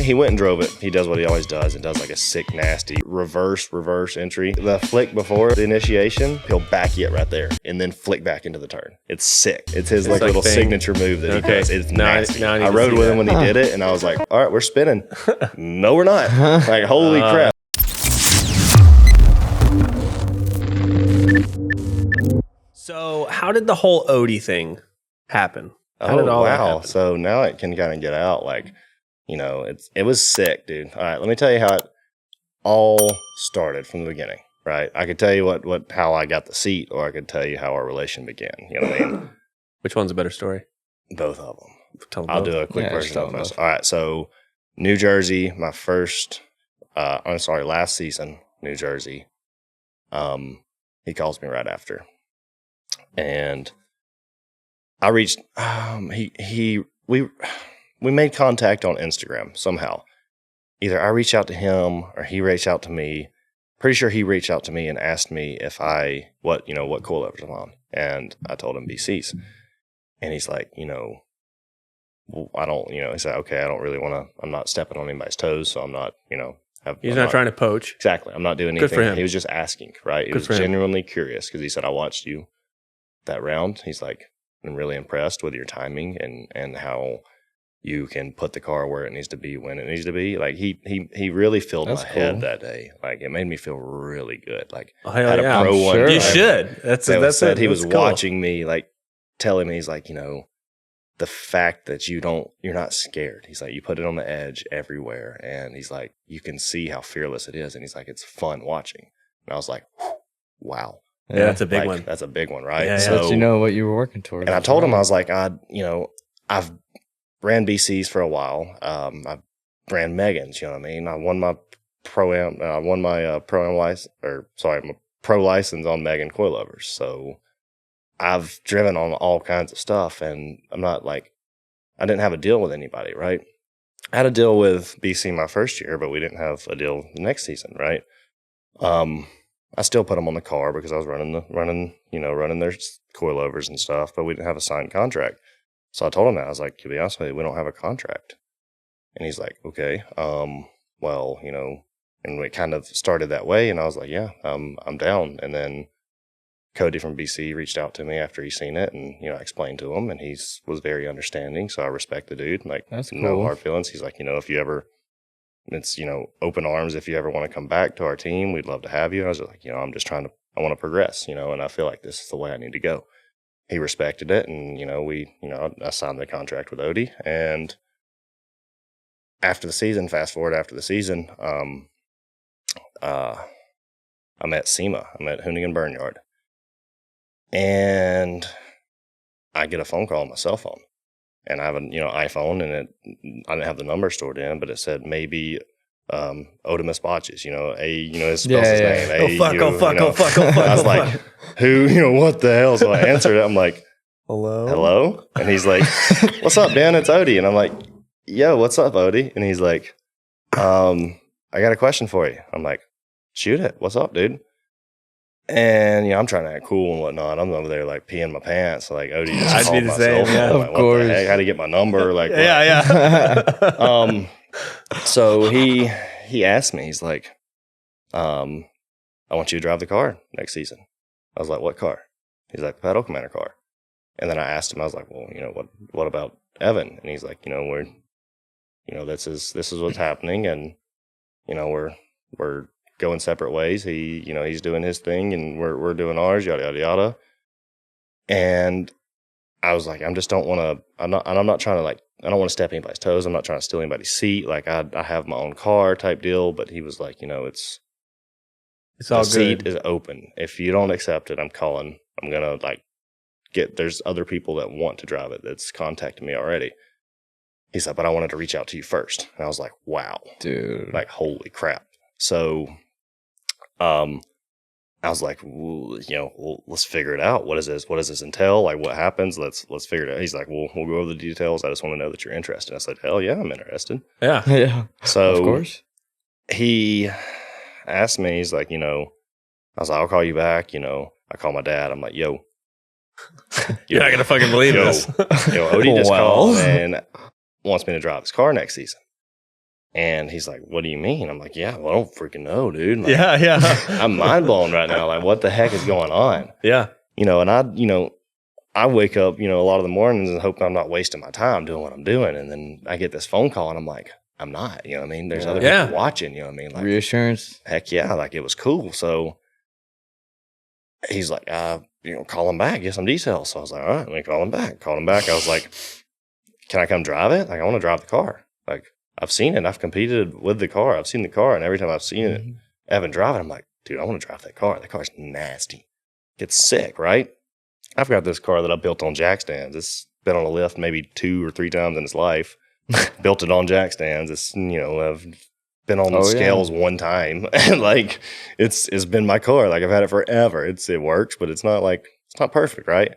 he went and drove it. He does what he always does. It does like a sick, nasty reverse entry. The flick before the initiation, he'll back you right there and then flick back into the turn. It's sick. It's his like little signature move that he does. It's nasty. I rode with him when he did it, and I was like, all right, we're spinning. No, we're not. Like, holy crap. So how did the whole Odie thing happen? How did all that happen? So now it can kind of get out. Like, you know, it was sick, dude. All right, let me tell you how it all started from the beginning, right? I could tell you how I got the seat, or I could tell you how our relation began. You know what I mean? Which one's a better story? Both of them. I'll do a quick version of this. All right, so New Jersey, my first, last season, New Jersey. He calls me right after. And I reached, we made contact on Instagram somehow. Either I reached out to him or he reached out to me. Pretty sure he reached out to me and asked me if what coilovers I'm on. And I told him BCs. And he's like, he said, okay, I don't really want to, I'm not stepping on anybody's toes. So I'm not, he's not trying to poach. Exactly. I'm not doing anything. Good for him. He was just asking, right? He was genuinely curious because he said, I watched you that round. He's like, I'm really impressed with your timing and how you can put the car where it needs to be when it needs to be. Like he really filled my head that day. Like it made me feel really good. Like I had a pro one. Sure. You should. That's it. He was watching me, like telling me, he's like, the fact that you're not scared. He's like, you put it on the edge everywhere. And he's like, you can see how fearless it is. And he's like, it's fun watching. And I was like, wow. Yeah, that's a big one. That's a big one, right? Yeah, so you know what you were working towards. And I told him, I was like, I've ran BCs for a while. I ran Megans, you know what I mean? I won my pro-am license on Megan coilovers. So I've driven on all kinds of stuff, and I'm not like, I didn't have a deal with anybody, right? I had a deal with BC my first year, but we didn't have a deal the next season, right? I still put them on the car because I was running their coilovers and stuff, but we didn't have a signed contract. So I told him that. I was like, to be honest with you, we don't have a contract. And he's like, okay, and we kind of started that way. And I was like, yeah, I'm down. And then Cody from BC reached out to me after he seen it, and, I explained to him, and he was very understanding. So I respect the dude. Like, that's cool. No hard feelings. He's like, if you ever, it's, open arms. If you ever want to come back to our team, we'd love to have you. I was like, I want to progress, and I feel like this is the way I need to go. He respected it. And, I signed the contract with Odie, and after the season, fast forward after the season, I'm at SEMA. I'm at Hoonigan Burnyard. And I get a phone call on my cell phone. And I have an iPhone, and I didn't have the number stored in, but it said maybe Otimus Bakchis, his spells his name. Oh fuck. I was like, who, what the hell? So I answered it. I'm like, hello? And he's like, what's up, Ben? It's Odie. And I'm like, yo, what's up, Odie? And he's like, I got a question for you. I'm like, shoot it. What's up, dude? And I'm trying to act cool and whatnot. I'm over there like peeing my pants. Like, Odie just called my cell phone. I'm like, what the heck? How to get my number? Like, yeah. So he asked me. He's like, I want you to drive the car next season. I was like, what car? He's like, the Pedal Commander car. And then I asked him. I was like, well, what about Evan? And he's like, this is what's happening, and we're going separate ways. He's doing his thing, and we're doing ours, yada yada yada. And I was like, I'm not trying to I don't want to step anybody's toes. I'm not trying to steal anybody's seat. Like I have my own car type deal. But he was like, it's all good. The seat is open. If you don't accept it, I'm calling. I'm gonna there's other people that want to drive it that's contacted me already. He said, but I wanted to reach out to you first. And I was like, wow, dude, like holy crap. So, I was like, well, let's figure it out. What is this? What does this entail? Like, what happens? Let's figure it out. He's like, well, we'll go over the details. I just want to know that you're interested. I said, hell yeah, I'm interested. Yeah. So, of course. He asked me, he's like, I was like, I'll call you back. I call my dad. I'm like, yo. You're not going to fucking believe this. Odie just called and wants me to drive his car next season. And he's like, what do you mean? I'm like, yeah, well, I don't freaking know, dude. Like, yeah. I'm mind blown right now. Like, what the heck is going on? Yeah. And I wake up, a lot of the mornings and hope I'm not wasting my time doing what I'm doing. And then I get this phone call and I'm like, I'm not, There's other people watching, Like, reassurance. Heck yeah. Like, it was cool. So he's like, call him back, get some details. So I was like, all right, let me call him back. Called him back. I was like, can I come drive it? Like, I want to drive the car. Like, I've seen it. I've competed with the car. I've seen the car. And every time I've seen it, Evan drive it, I'm like, dude, I want to drive that car. That car's nasty. It's sick, right? I've got this car that I built on jack stands. It's been on a lift maybe 2 or 3 times in its life. Built it on jack stands. It's, I've been on the scales one time. And like, it's been my car. Like, I've had it forever. It works, but it's not perfect, right?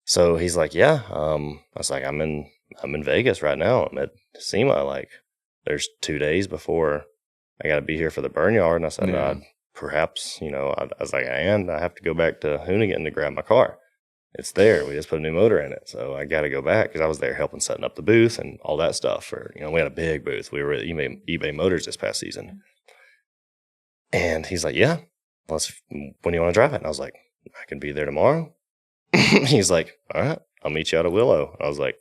So he's like, yeah. I was like, I'm in Vegas right now. I'm at SEMA. Like, there's 2 days before I got to be here for the burn yard. And I said, perhaps, I was like, I have to go back to Hoonigan to grab my car. It's there. We just put a new motor in it. So I got to go back because I was there helping setting up the booth and all that stuff. We had a big booth. We were at eBay Motors this past season. And he's like, yeah, when do you want to drive it? And I was like, I can be there tomorrow. He's like, all right, I'll meet you out of Willow. I was like,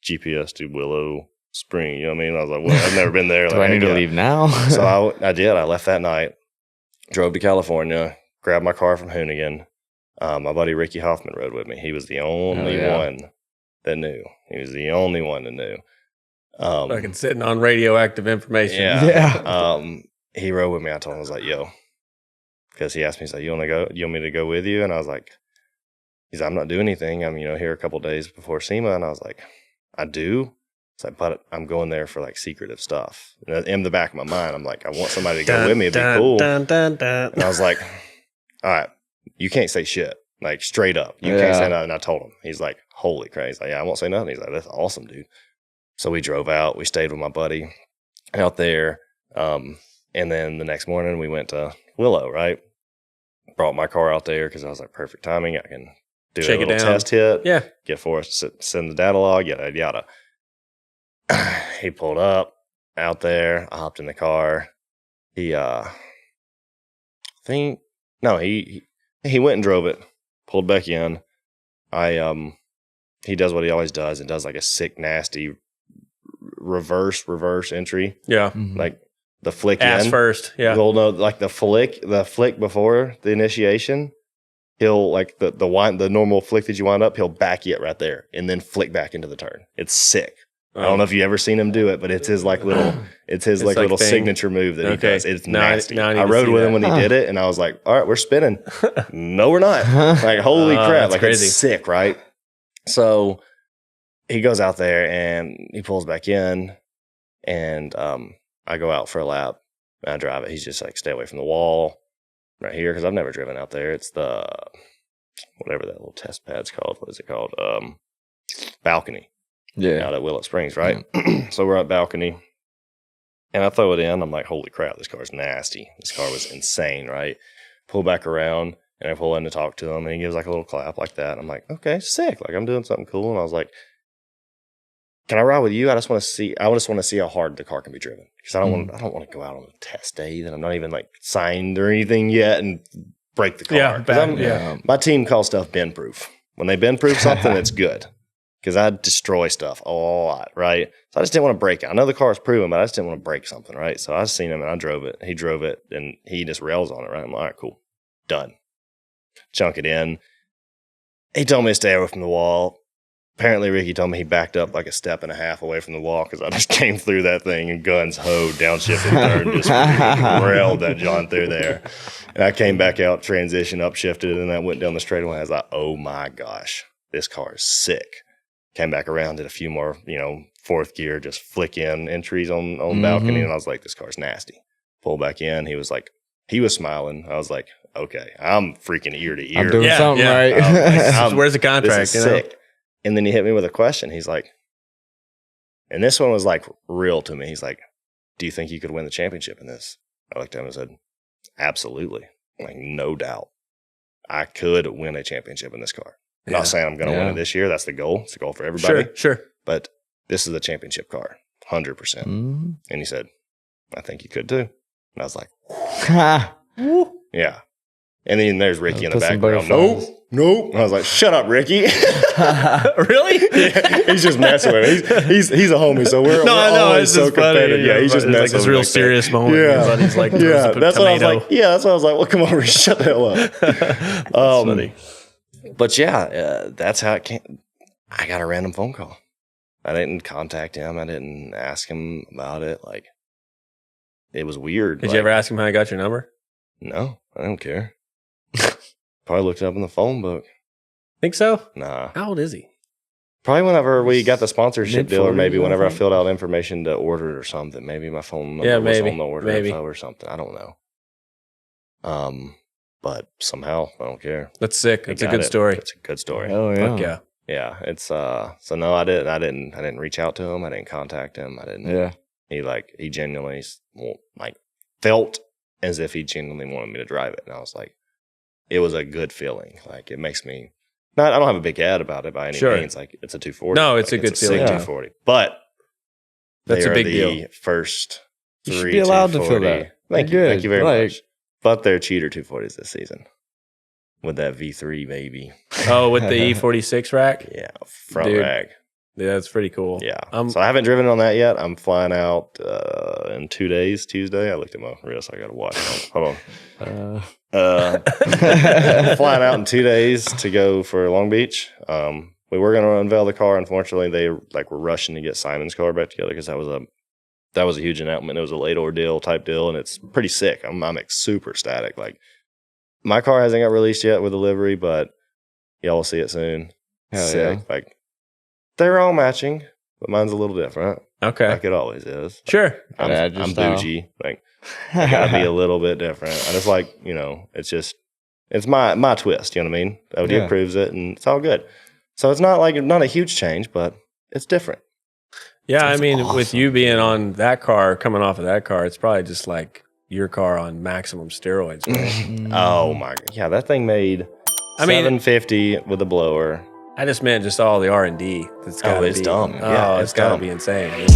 GPS to Willow Spring. You know what I mean? I was like, well, I've never been there. Do I need to leave now? So I did. I left that night, drove to California, grabbed my car from Hoonigan. My buddy Ricky Hoffman rode with me. He was the only one that knew. He was the only one that knew. Fucking sitting on radioactive information. Yeah. He rode with me. I told him, I was like, yo, because he asked me, he's like, you want me to go with you? And I was like, he's like, I'm not doing anything. I'm, here a couple days before SEMA. And I was like, I do. It's like, but I'm going there for like secretive stuff. And in the back of my mind, I'm like, I want somebody to go with me. It'd be cool. And I was like, all right, you can't say shit. Like, straight up. You can't say nothing. And I told him. He's like, holy crap. He's like, yeah, I won't say nothing. He's like, that's awesome, dude. So we drove out. We stayed with my buddy out there. And then the next morning we went to Willow, right? Brought my car out there because I was like, perfect timing. I can do a little test hit. Yeah. Get Forrest to send the data log, yada, yada. He pulled up out there. I hopped in the car. He went and drove it, pulled back in. He does what he always does and does like a sick, nasty reverse entry. Yeah. Mm-hmm. Like the flick ass in. First. Yeah. Well, no, like the flick before the initiation, he'll like the normal flick that you wind up, he'll back you right there and then flick back into the turn. It's sick. I don't know if you ever seen him do it, but it's his little signature move that he does. It's nasty. I rode with him when he did it, and I was like, all right, we're spinning. No, we're not. Like, holy crap. Like, crazy. It's sick, right? So he goes out there, and he pulls back in, and I go out for a lap, and I drive it. He's just like, stay away from the wall right here, because I've never driven out there. It's the, whatever that little test pad's called. What is it called? Balcony. Yeah. Out at Willow Springs, right? Yeah. So we're at balcony, and I throw it in. I'm like, holy crap, this car's nasty. This car was insane, right? Pull back around, and I pull in to talk to him, and he gives like a little clap like that. I'm like, okay, sick. Like, I'm doing something cool. And I was like, can I ride with you? I just want to see how hard the car can be driven. Because I don't want to go out on a test day that I'm not even like signed or anything yet and break the car. My team calls stuff bend proof. When they bend proof something, it's good. Because I destroy stuff a lot, right? So I just didn't want to break it. I know the car is proven, but I just didn't want to break something, right? So I seen him and I drove it. He drove it and he just rails on it, right? I'm like, all right, cool. Done. Chunk it in. He told me to stay away from the wall. Apparently, Ricky told me he backed up like a step and a half away from the wall because I just came through that thing and guns hoed, downshifted third, just railed that John through there. And I came back out, transition, upshifted, and I went down the straightaway. I was like, oh my gosh, this car is sick. Came back around, did a few more, fourth gear, just flick in entries on balcony. And I was like, this car's nasty. Pull back in. He was smiling. I was like, okay, I'm freaking ear to ear. I'm doing something right. Where's the contract? This is sick. And then he hit me with a question. He's like, and this one was like real to me. He's like, do you think you could win the championship in this? I looked at him and said, absolutely. Like, no doubt. I could win a championship in this car. I'm not saying I'm going to win it this year. That's the goal. It's the goal for everybody. Sure. But this is a championship car. 100%. And he said, I think you could too. And I was like, yeah. And then there's Ricky in the background. Nope. And I was like, shut up, Ricky. Really? Yeah, he's just messing with me. He's a homie, so we're always so competitive. Yeah, he's just messing with me. Like this real serious moment. Yeah. He's like, that's what I was like. Yeah, that's what I was like. Well, come on, Ricky, shut the hell up. Funny. But yeah, that's how it came. I got a random phone call. I didn't contact him. I didn't ask him about it. Like, it was weird. Did you ever ask him how I got your number? No, I don't care. Probably looked it up in the phone book. Think so? Nah. How old is he? Probably whenever we got the sponsorship deal, or maybe whenever I think. filled out information to order it or something. Maybe my phone number was on the order info or something. I don't know. But somehow I don't care. That's sick. It's a good story. It's a good story. Oh yeah. Fuck yeah. Yeah. It's so no, I didn't reach out to him. I didn't contact him. I didn't. Yeah. He genuinely like felt as if he genuinely wanted me to drive it, and I was like, it was a good feeling. Like, it makes me I don't have a big ad about it by any means. Like, it's a 240. No, it's like, a good feeling. Sick 240. But that's a big deal. The first You 3 should be allowed to feel 240. that. Thank you very much. But they're cheater 240s this season with that V3 baby. Oh, with the E46 rack? Yeah, front rack. Yeah, that's pretty cool. Yeah. So I haven't driven on that yet. I'm flying out in 2 days, Tuesday. I looked at my wrist. I got to watch. Hold on. I'm flying out in 2 days to go for Long Beach. We were going to unveil the car. Unfortunately, they were rushing to get Simon's car back together because that was a huge announcement. It was a late ordeal type deal, and it's pretty sick. I'm super ecstatic. Like, my car hasn't got released yet with the livery, but y'all will see it soon. Hell sick. yeah. Like, they're all matching, but mine's a little different. Okay. Like it always is. Sure. I'm bougie. Like, I gotta be a little bit different. I just like, it's my twist, you know what I mean? OD approves it, and it's all good. So it's not a huge change, but it's different. Yeah, It's awesome. with you being on that car, coming off of that car, it's probably just like your car on maximum steroids, right? Oh my god. Yeah, that thing made $750 with a blower. I just meant just all the R&D. It's dumb. Oh, Yeah, it's got to dumb. be insane.